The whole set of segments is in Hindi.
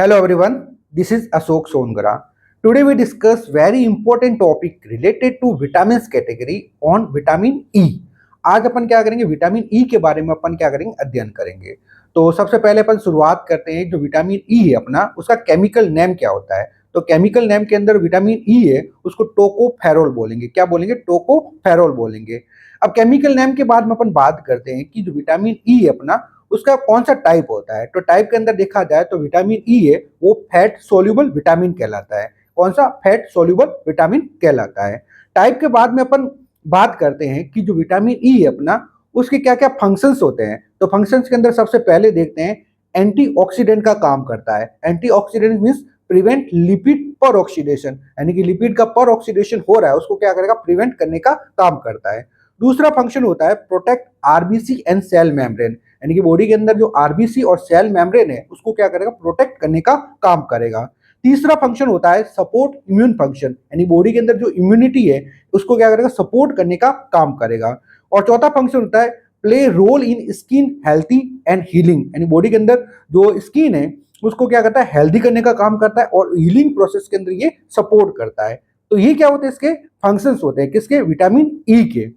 Hello everyone, this is Ashok Songara. Today we discuss very important topic related to vitamins category on vitamin E. आज अपन क्या करेंगे, विटामिन ई के बारे में अपन क्या करेंगे, अध्ययन करेंगे। तो सबसे पहले अपन शुरुआत करते हैं, जो विटामिन ई है अपना, उसका केमिकल नेम क्या होता है। तो केमिकल नेम के अंदर विटामिन ई है, उसको टोकोफेरोल बोलेंगे। क्या बोलेंगे? टोकोफेरोल बोलेंगे। अब केमिकल नेम के बाद में अपन बात करते हैं कि जो विटामिन ई है अपना, उसका कौन सा टाइप होता है। तो टाइप के अंदर देखा जाए तो विटामिन ई है वो फैट सोल्यूबल विटामिन कहलाता है। कौन सा? फैट सोल्यूबल विटामिन कहलाता है। टाइप के बाद में अपन बात करते हैं कि जो विटामिन ई है अपना, उसके क्या क्या फंक्शंस होते हैं। तो फंक्शंस के अंदर सबसे पहले देखते हैं, एंटीऑक्सीडेंट का काम करता है। एंटीऑक्सीडेंट मींस प्रिवेंट लिपिड पर ऑक्सीडेशन, यानी कि लिपिड का पर ऑक्सीडेशन हो रहा है उसको क्या करेगा, प्रिवेंट करने का काम करता है। दूसरा फंक्शन होता है protect RBC and cell membrane, यानी कि बॉडी के अंदर जो आरबीसी और सेल मेम्ब्रेन है उसको क्या करेगा, प्रोटेक्ट करने का काम करेगा। तीसरा फंक्शन होता है सपोर्ट इम्यून फंक्शन, यानी बॉडी के अंदर जो इम्यूनिटी है उसको क्या करेगा, सपोर्ट करने का काम करेगा। और चौथा फंक्शन होता है play role in skin healthy and healing, यानी बॉडी के अंदर जो स्किन है उसको क्या करता है, हेल्दी करने का काम करता है और हीलिंग प्रोसेस के अंदर ये सपोर्ट करता है। तो ये क्या होते हैं, इसके फंक्शंस होते हैं, किसके? विटामिन ई के।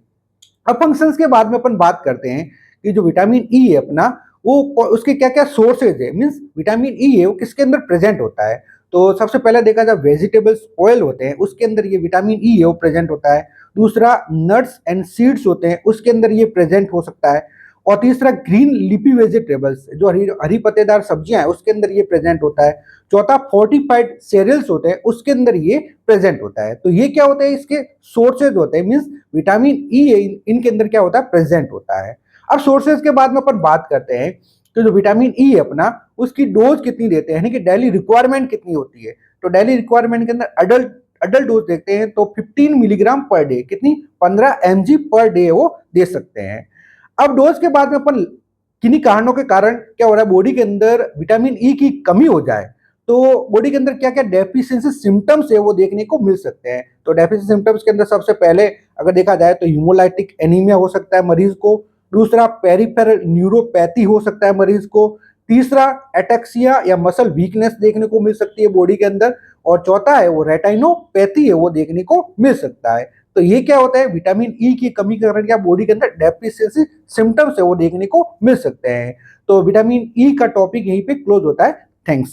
अब फंक्शंस के बाद में अपन बात करते हैं कि जो विटामिन ई है अपना, वो उसके क्या क्या सोर्सेज है, मींस विटामिन ई है वो किसके अंदर प्रेजेंट होता है। तो सबसे पहले देखा जाए, वेजिटेबल्स ऑयल होते हैं उसके अंदर ये विटामिन ई है वो प्रेजेंट होता है। दूसरा, नट्स एंड सीड्स होते हैं उसके अंदर ये प्रेजेंट हो सकता है। और तीसरा, ग्रीन लीफी वेजिटेबल्स, जो हरी हरी पत्तेदार सब्जियां हैं उसके अंदर ये प्रेजेंट होता है। चौथा, फोर्टिफाइड सीरियल्स होते हैं उसके अंदर ये प्रेजेंट होता है। तो ये क्या होता है, इसके सोर्सेज होते हैं, मींस विटामिन ई इनके अंदर क्या होता है, प्रेजेंट होता है। अब सोर्सेज के बाद में अपन बात करते हैं कि जो विटामिन ई है अपना, उसकी डोज कितनी देते हैं, यानी कि डेली रिक्वायरमेंट कितनी होती है। तो डेली रिक्वायरमेंट के अंदर अडल्ट डोज देखते हैं तो 15 मिलीग्राम पर डे, कितनी? 15 mg पर डे वो दे सकते हैं। अब डोज के बाद में अपन किन्हीं कारणों के कारण क्या हो रहा है, बॉडी के अंदर विटामिन ई की कमी हो जाए तो बॉडी के अंदर क्या क्या डेफिशिएंसी सिम्टम्स है वो देखने को मिल सकते हैं। तो डेफिशिएंसी सिम्टम्स के अंदर सबसे पहले अगर देखा जाए तो हीमोलाइटिक एनीमिया हो सकता है मरीज को। दूसरा, पेरिफेरल न्यूरोपैथी हो सकता है मरीज को। तीसरा, एटेक्सिया या मसल वीकनेस देखने को मिल सकती है बॉडी के अंदर। और चौथा है वो रेटाइनोपैथी है वो देखने को मिल सकता है। तो ये क्या होता है, विटामिन ई की कमी के कारण क्या बॉडी के अंदर डेफिशिएंसी सिम्टम्स है वो देखने को मिल सकते हैं। तो विटामिन ई का टॉपिक यहीं पे क्लोज होता है। थैंक्स।